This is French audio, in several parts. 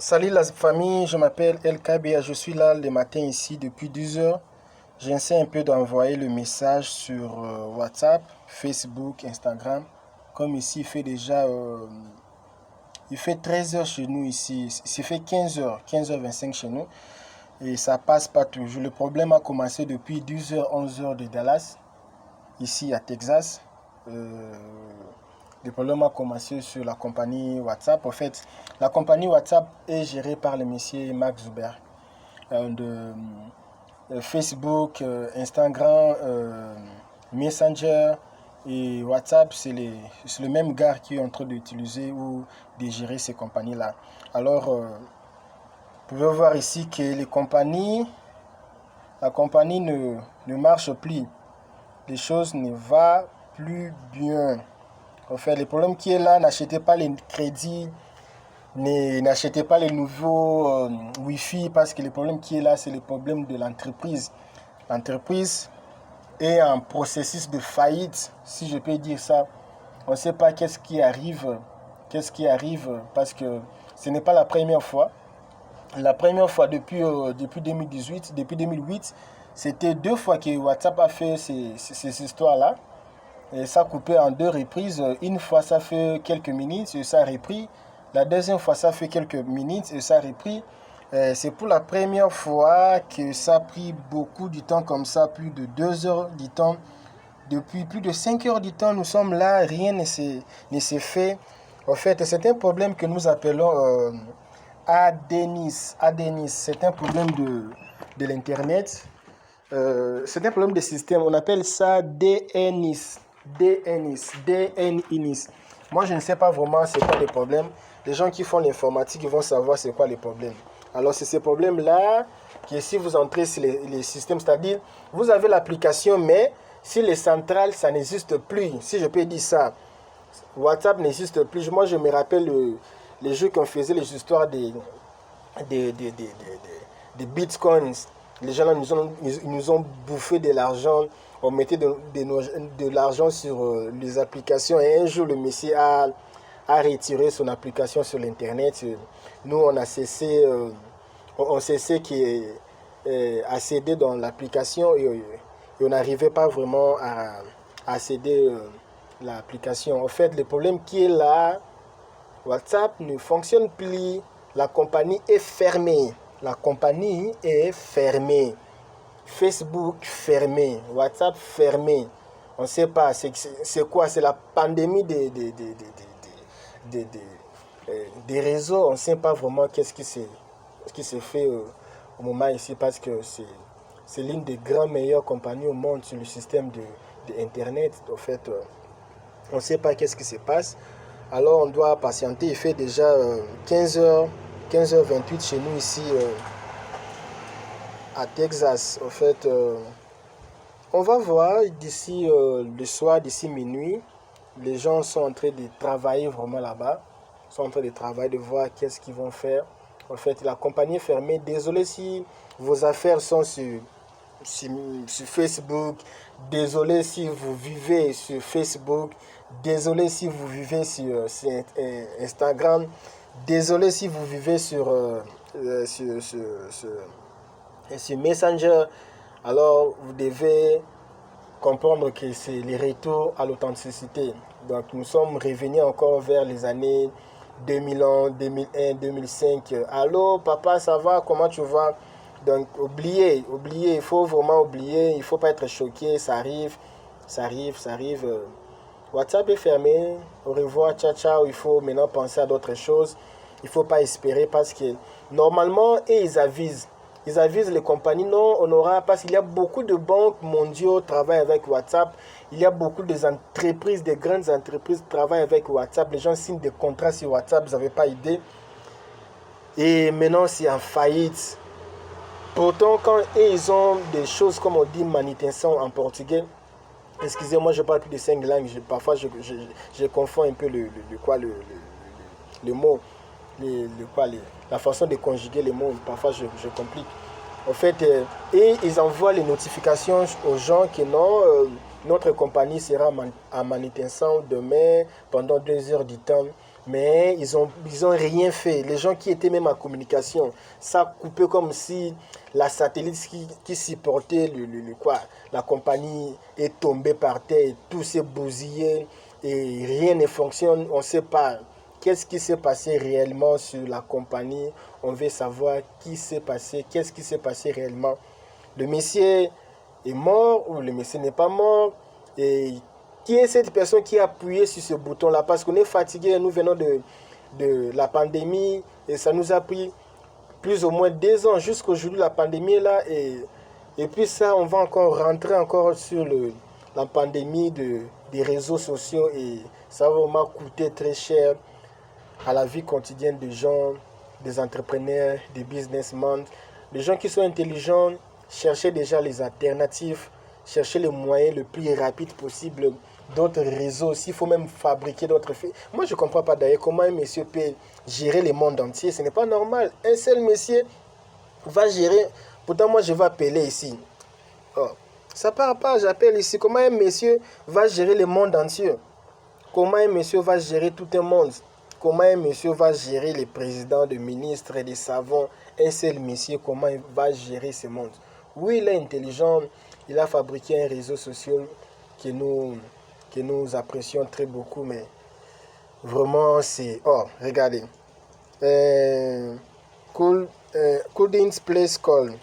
Salut la famille, je m'appelle LKBA, je suis là le matin ici depuis 10 heures. J'essaie un peu d'envoyer le message sur WhatsApp, Facebook, Instagram. Comme ici, il fait 13 heures chez nous ici, il fait 15 heures, 15h25 chez nous. Et ça passe pas toujours. Le problème a commencé depuis 12 heures, 11 heures de Dallas, ici à Texas. Euh, le problème a commencé sur la compagnie WhatsApp. En fait, la compagnie WhatsApp est gérée par le monsieur Mark Zuckerberg. Facebook, Instagram, Messenger et WhatsApp, c'est le même gars qui est en train d'utiliser ou de gérer ces compagnies-là. Alors, vous pouvez voir ici que la compagnie ne marche plus. Les choses ne vont plus bien. En fait, le problème qui est là, n'achetez pas les crédits, n'achetez pas les nouveaux Wi-Fi parce que le problème qui est là, c'est le problème de l'entreprise. L'entreprise est en processus de faillite, si je peux dire ça. On ne sait pas qu'est-ce qui arrive parce que ce n'est pas la première fois. La première fois depuis 2018, depuis 2008, c'était 2 fois que WhatsApp a fait ces histoires-là. Et ça a coupé en 2 reprises. Une fois, ça fait quelques minutes et ça a repris. La deuxième fois, ça fait quelques minutes et ça a repris. C'est pour la première fois que ça a pris beaucoup de temps comme ça, plus de 2 heures du temps. Depuis plus de 5 heures du temps, nous sommes là, rien ne s'est fait. En fait, c'est un problème que nous appelons ADNIS. ADNIS, c'est un problème de l'Internet. C'est un problème de système. On appelle ça DNIS. DNIS. Moi, je ne sais pas vraiment c'est quoi les problèmes. Les gens qui font l'informatique, ils vont savoir c'est quoi les problèmes. Alors, c'est ces problèmes-là que si vous entrez sur les systèmes, c'est-à-dire, vous avez l'application, mais si les centrales, ça n'existe plus. Si je peux dire ça, WhatsApp n'existe plus. Moi, je me rappelle les jeux qu'on faisait, les histoires des bitcoins. Les gens là, nous ont bouffé de l'argent. On mettait de l'argent sur les applications. Et un jour, le monsieur a retiré son application sur l'Internet. Nous, on a cessé accéder dans l'application et on n'arrivait pas vraiment à accéder l'application. En fait, le problème qui est là, WhatsApp ne fonctionne plus. La compagnie est fermée. La compagnie est fermée. Facebook fermé. WhatsApp fermé. On ne sait pas. C'est quoi? C'est la pandémie des réseaux. On ne sait pas vraiment qu'est-ce qui s'est fait au moment ici parce que c'est l'une des grandes meilleures compagnies au monde sur le système d'Internet. En fait, on ne sait pas qu'est-ce qui se passe. Alors on doit patienter. Il fait déjà 15h28 chez nous ici à Texas. En fait, on va voir d'ici le soir, d'ici minuit. Les gens sont en train de travailler vraiment là-bas. Ils sont en train de travailler, de voir qu'est-ce qu'ils vont faire. En fait, la compagnie est fermée. Désolé si vos affaires sont sur Facebook. Désolé si vous vivez sur Facebook. Désolé si vous vivez sur Instagram. Désolé si vous vivez sur Messenger. Alors, vous devez comprendre que c'est le retour à l'authenticité. Donc, nous sommes revenus encore vers les années 2001, 2005. Allô, papa, ça va? Comment tu vas? Donc, oubliez. Il faut vraiment oublier. Il ne faut pas être choqué. Ça arrive. WhatsApp est fermé. Au revoir, ciao, ciao. Il faut maintenant penser à d'autres choses. Il ne faut pas espérer parce que normalement, ils avisent les compagnies. Non, on aura, parce qu'il y a beaucoup de banques mondiaux qui travaillent avec WhatsApp. Il y a beaucoup d'entreprises, de grandes entreprises qui travaillent avec WhatsApp. Les gens signent des contrats sur WhatsApp, vous n'avez pas idée. Et maintenant, c'est en faillite. Pourtant, quand ils ont des choses, comme on dit, manutenção en portugais, excusez-moi, je parle plus de 5 langues. Parfois, je confonds un peu le mot. La façon de conjuguer les mots, parfois je complique. En fait, et ils envoient les notifications aux gens que non, notre compagnie sera en manutention demain pendant 2 heures du temps. mais ils ont rien fait. Les gens qui étaient même en communication, ça a coupé comme si la satellite qui supportait la compagnie est tombée par terre, et tout s'est bousillé et rien ne fonctionne. On ne sait pas qu'est-ce qui s'est passé réellement sur la compagnie. On veut savoir qui s'est passé, qu'est-ce qui s'est passé réellement. Le monsieur est mort ou le monsieur n'est pas mort. Et qui est cette personne qui a appuyé sur ce bouton-là? Parce qu'on est fatigué, nous venons de la pandémie et ça nous a pris plus ou moins 2 ans jusqu'aujourd'hui, la pandémie est là. Et puis ça, on va encore rentrer encore sur la pandémie des réseaux sociaux et ça va vraiment coûter très cher à la vie quotidienne des gens, des entrepreneurs, des businessmen. Les gens qui sont intelligents cherchaient déjà les alternatives, chercher les moyens le plus rapide possible, d'autres réseaux. S'il faut même fabriquer d'autres faits. Moi, je ne comprends pas d'ailleurs comment un monsieur peut gérer le monde entier. Ce n'est pas normal. Un seul monsieur va gérer. Pourtant, moi, je vais appeler ici. Oh, ça part pas, j'appelle ici. Comment un monsieur va gérer le monde entier? Comment un monsieur va gérer tout un monde? Comment un monsieur va gérer les présidents, les ministres, les savants? Un seul monsieur, comment il va gérer ce monde? Oui, il est intelligent. Il a fabriqué un réseau social que nous apprécions très beaucoup, mais vraiment, c'est... Oh, regardez. Couldn't place call.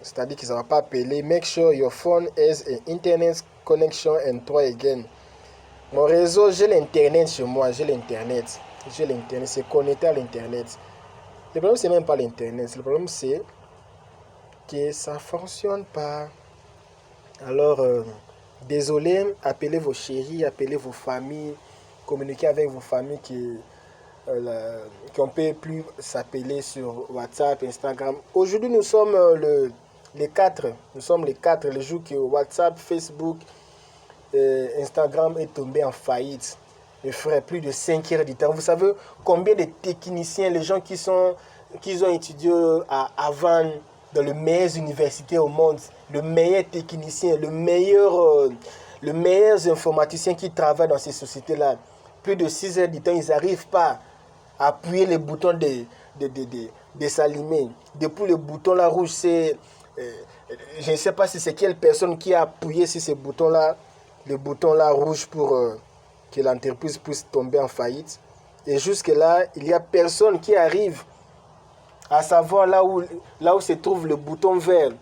C'est-à-dire que ça ne va pas appeler. Make sure your phone has an internet connection and try again. Mon réseau, j'ai l'internet chez moi, j'ai l'internet. J'ai l'internet, c'est connecté à l'internet. Le problème, c'est même pas l'internet. Le problème, c'est que ça ne fonctionne pas. Alors, désolé, appelez vos chéris, appelez vos familles, communiquez avec vos familles qu'on ne peut plus s'appeler sur WhatsApp, Instagram. Aujourd'hui, nous sommes les 4. Nous sommes les 4, le jour que WhatsApp, Facebook, Instagram est tombé en faillite. Mes frères, plus de 5 heures du temps. Vous savez combien de techniciens, les gens qui ont étudié à Havane, dans les meilleures universités au monde, le meilleur technicien, le meilleur informaticien qui travaille dans ces sociétés-là, plus de 6 heures du temps, ils n'arrivent pas à appuyer le bouton de s'allumer. Depuis le bouton là rouge, c'est... je ne sais pas si c'est quelle personne qui a appuyé sur ce bouton-là, le bouton là rouge pour que l'entreprise puisse tomber en faillite. Et jusque-là, il n'y a personne qui arrive à savoir là où se trouve le bouton vert.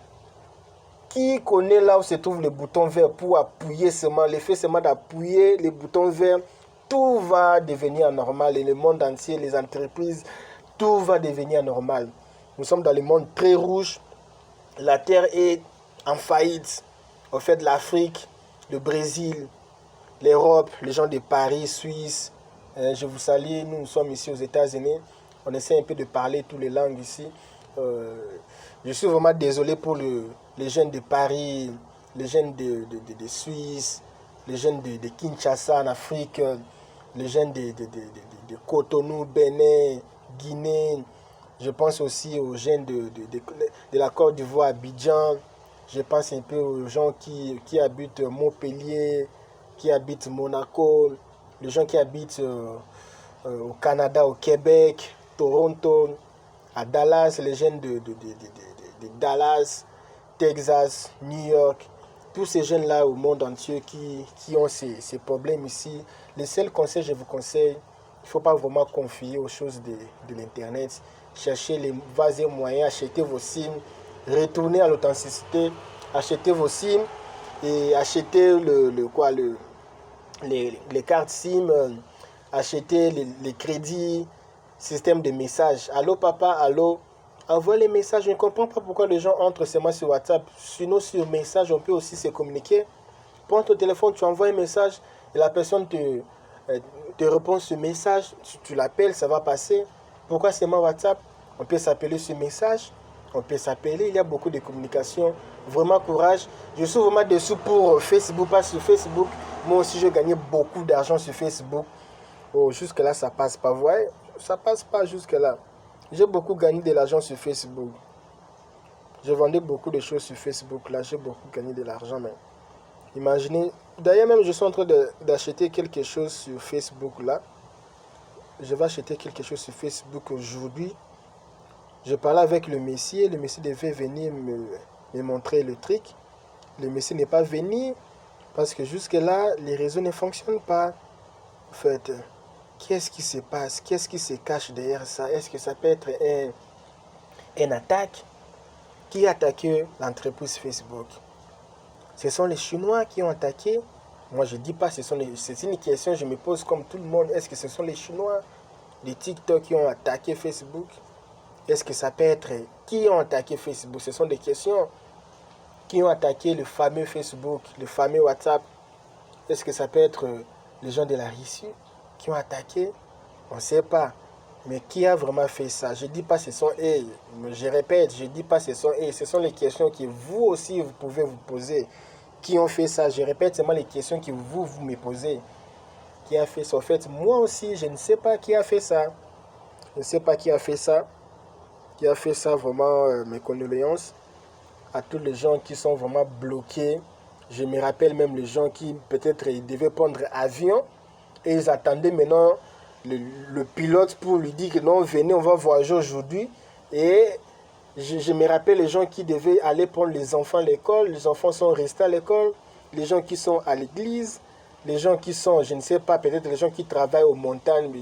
Qui connaît là où se trouve le bouton vert pour appuyer seulement, l'effet seulement d'appuyer le bouton vert, tout va devenir normal. Et le monde entier, les entreprises, tout va devenir normal. Nous sommes dans le monde très rouge. La Terre est en faillite. On fait de l'Afrique, le Brésil, l'Europe, les gens de Paris, Suisse. Je vous salue, nous sommes ici aux États-Unis. On essaie un peu de parler toutes les langues ici. Je suis vraiment désolé pour les jeunes de Paris, les jeunes de Suisse, les jeunes de Kinshasa en Afrique, les jeunes de Cotonou, Bénin, Guinée. Je pense aussi aux jeunes de la Côte d'Ivoire, Abidjan. Je pense un peu aux gens qui habitent Montpellier, qui habitent Monaco, les gens qui habitent au Canada, au Québec, Toronto, à Dallas, les jeunes de Dallas, Texas, New York. Tous ces jeunes-là au monde entier qui ont ces problèmes ici. Le seul conseil que je vous conseille, il ne faut pas vraiment confier aux choses de l'Internet. Cherchez les vases et moyens, achetez vos SIM, retournez à l'authenticité, achetez vos SIM et achetez les cartes SIM, achetez les crédits, système de messages. Allô papa, allô, envoie les messages. Je ne comprends pas pourquoi les gens entrent seulement sur WhatsApp. Sinon sur message, on peut aussi se communiquer. Prends ton téléphone, tu envoies un message et la personne te répond ce message. Tu l'appelles, ça va passer. Pourquoi seulement WhatsApp? On peut s'appeler sur message, on peut s'appeler, il y a beaucoup de communication. Vraiment courage. Je suis vraiment déçu pour Facebook, parce que sur Facebook, moi aussi je gagnais beaucoup d'argent sur Facebook. Oh, jusque là ça passe pas, vous voyez, ça passe pas jusque là. J'ai beaucoup gagné de l'argent sur Facebook. Je vendais beaucoup de choses sur Facebook, là j'ai beaucoup gagné de l'argent, mais imaginez, d'ailleurs même je suis en train d'acheter quelque chose sur Facebook là. je vais acheter quelque chose sur Facebook aujourd'hui. Je parlais avec le Messie devait venir me montrer le truc. Le Messie n'est pas venu parce que jusque-là, les réseaux ne fonctionnent pas. En fait, qu'est-ce qui se passe? Qu'est-ce qui se cache derrière ça? Est-ce que ça peut être une attaque? Qui a attaqué l'entreprise Facebook? Ce sont les Chinois qui ont attaqué. Moi, je ne dis pas, c'est une question que je me pose comme tout le monde. Est-ce que ce sont les Chinois, les TikTok qui ont attaqué Facebook? Est-ce que ça peut être qui ont attaqué Facebook? Ce sont des questions. Qui ont attaqué le fameux Facebook, le fameux WhatsApp? Est-ce que ça peut être les gens de la Russie qui ont attaqué? On ne sait pas. Mais qui a vraiment fait ça? Je ne dis pas ce sont eux. Je répète, je ne dis pas ce sont eux. Ce sont les questions que vous aussi, vous pouvez vous poser. Qui ont fait ça? Je répète seulement les questions que vous me posez. Qui a fait ça? En fait, moi aussi, je ne sais pas qui a fait ça. Je ne sais pas qui a fait ça. Qui a fait ça, vraiment, mes condoléances à tous les gens qui sont vraiment bloqués. Je me rappelle même les gens qui peut-être ils devaient prendre avion et ils attendaient maintenant le pilote pour lui dire que non, venez, on va voyager aujourd'hui. Et je me rappelle les gens qui devaient aller prendre les enfants à l'école. Les enfants sont restés à l'école. Les gens qui sont à l'église. Les gens qui sont, je ne sais pas, peut-être les gens qui travaillent aux montagnes.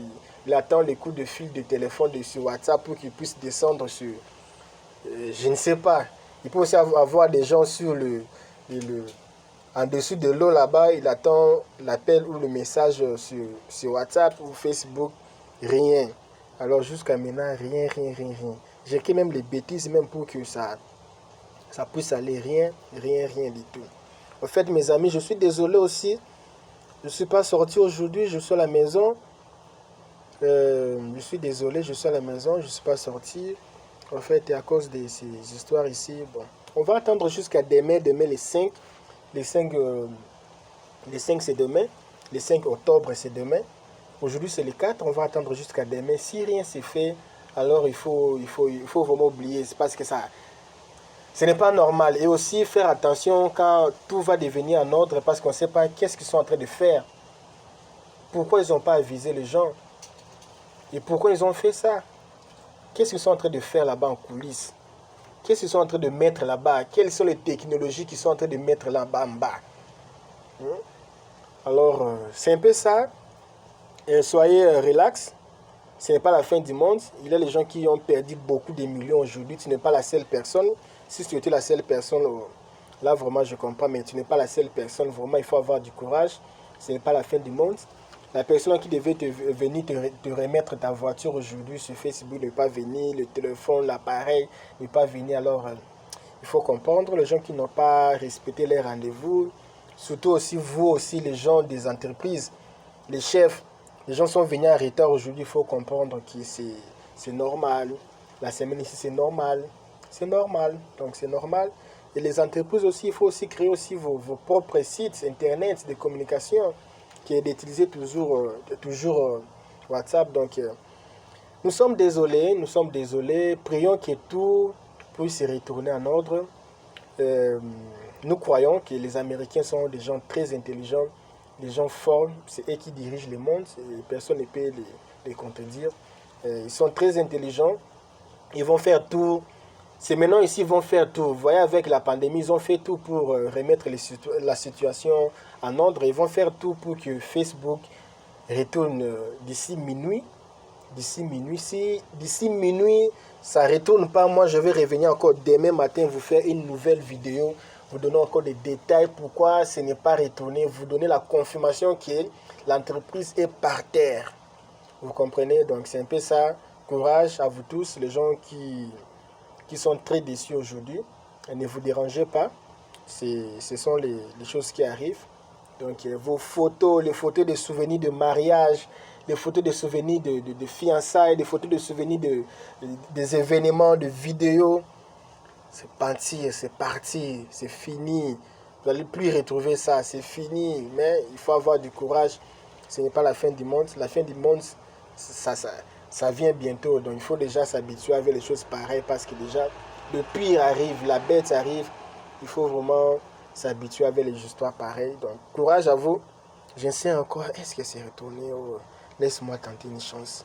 Ils attendent les coups de fil de téléphone sur WhatsApp pour qu'ils puissent descendre sur... je ne sais pas. Il peut aussi avoir des gens sur en dessous de l'eau là-bas, il attend l'appel ou le message sur WhatsApp ou Facebook. Rien. Alors jusqu'à maintenant, rien. J'ai écrit même les bêtises même pour que ça puisse aller. Rien du tout. En fait, mes amis, je suis désolé aussi. Je ne suis pas sorti aujourd'hui, je suis à la maison. Je suis désolé, je suis à la maison, je ne suis pas sorti. En fait, à cause de ces histoires ici, bon. On va attendre jusqu'à demain les 5. Les 5 c'est demain. Les 5 octobre, c'est demain. Aujourd'hui, c'est le 4. On va attendre jusqu'à demain. Si rien s'est fait, alors il faut vraiment oublier. C'est parce que ce n'est pas normal. Et aussi faire attention quand tout va devenir en ordre parce qu'on ne sait pas qu'est-ce qu'ils sont en train de faire. Pourquoi ils n'ont pas avisé les gens? Et pourquoi ils ont fait ça? Qu'est-ce qu'ils sont en train de faire là-bas en coulisses? Qu'est-ce qu'ils sont en train de mettre là-bas? Quelles sont les technologies qu'ils sont en train de mettre là-bas en bas? Alors, c'est un peu ça. Soyez relax. Ce n'est pas la fin du monde. Il y a les gens qui ont perdu beaucoup de millions aujourd'hui. Tu n'es pas la seule personne. Si tu étais la seule personne, là vraiment je comprends, mais tu n'es pas la seule personne. Vraiment, il faut avoir du courage. Ce n'est pas la fin du monde. La personne qui devait venir te remettre ta voiture aujourd'hui sur Facebook n'est pas venue. Le téléphone, l'appareil n'est pas venu. Alors, il faut comprendre les gens qui n'ont pas respecté les rendez-vous. Surtout aussi vous aussi, les gens des entreprises, les chefs. Les gens sont venus en retard aujourd'hui. Il faut comprendre que c'est normal. La semaine ici, c'est normal. C'est normal. Donc, c'est normal. Et les entreprises aussi, il faut aussi créer aussi vos propres sites internet de communication qui est d'utiliser toujours WhatsApp. Donc, nous sommes désolés. Prions que tout puisse se retourner en ordre. Nous croyons que les Américains sont des gens très intelligents, des gens forts. C'est eux qui dirigent le monde. Personne ne peut les contredire. Ils sont très intelligents. Ils vont faire tout. C'est maintenant ici, ils vont faire tout. Vous voyez, avec la pandémie, ils ont fait tout pour remettre la situation en ordre. Ils vont faire tout pour que Facebook retourne d'ici minuit. Si d'ici minuit, ça ne retourne pas, moi je vais revenir encore demain matin, vous faire une nouvelle vidéo, vous donner encore des détails, pourquoi ce n'est pas retourné, vous donner la confirmation que l'entreprise est par terre. Vous comprenez? Donc c'est un peu ça. Courage à vous tous, les gens qui sont très déçus aujourd'hui. Ne vous dérangez pas. Ce sont les choses qui arrivent. Donc vos photos, les photos de souvenirs de mariage, les photos de souvenirs de fiançailles, des photos de souvenirs des événements, de vidéos. C'est parti, c'est fini. Vous n'allez plus retrouver ça, c'est fini. Mais il faut avoir du courage. Ce n'est pas la fin du monde. La fin du monde, ça vient bientôt. Donc il faut déjà s'habituer avec les choses pareilles parce que déjà, le pire arrive, la bête arrive. Il faut vraiment s'habituer avec les histoires pareilles. Donc courage à vous. Je sais encore, est-ce que c'est retourné? Laisse-moi tenter une chance.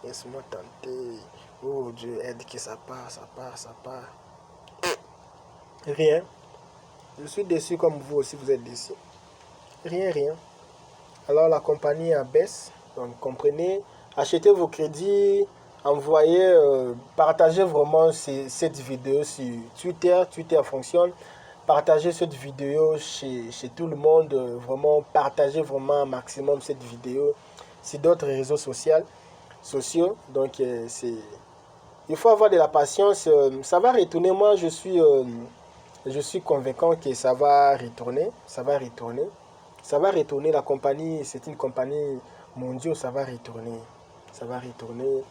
Laisse-moi tenter. Oh Dieu, aide que ça part, ça part, ça part. Rien. Je suis déçu comme vous aussi, vous êtes déçus. Rien, rien. Alors la compagnie abaisse. Donc comprenez, achetez vos crédits, envoyez, partagez vraiment cette vidéo sur Twitter. Twitter fonctionne. Partagez cette vidéo chez tout le monde. Vraiment, partagez vraiment un maximum cette vidéo sur d'autres réseaux sociaux. Donc il faut avoir de la patience. Ça va retourner. Moi, je suis convaincant que ça va retourner. Ça va retourner. Ça va retourner. La compagnie, c'est une compagnie mondiale. Ça va retourner. Ça va retourner.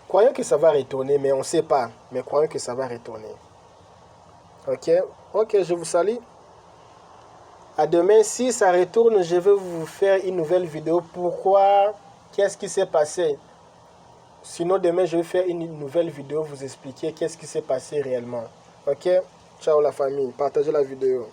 Croyons que ça va retourner, mais on ne sait pas. Mais croyons que ça va retourner. Ok? Ok, je vous salue. À demain. Si ça retourne, je vais vous faire une nouvelle vidéo. Pourquoi? Qu'est-ce qui s'est passé? Sinon, demain, je vais faire une nouvelle vidéo, vous expliquer qu'est-ce qui s'est passé réellement. Ok? Ciao la famille. Partagez la vidéo.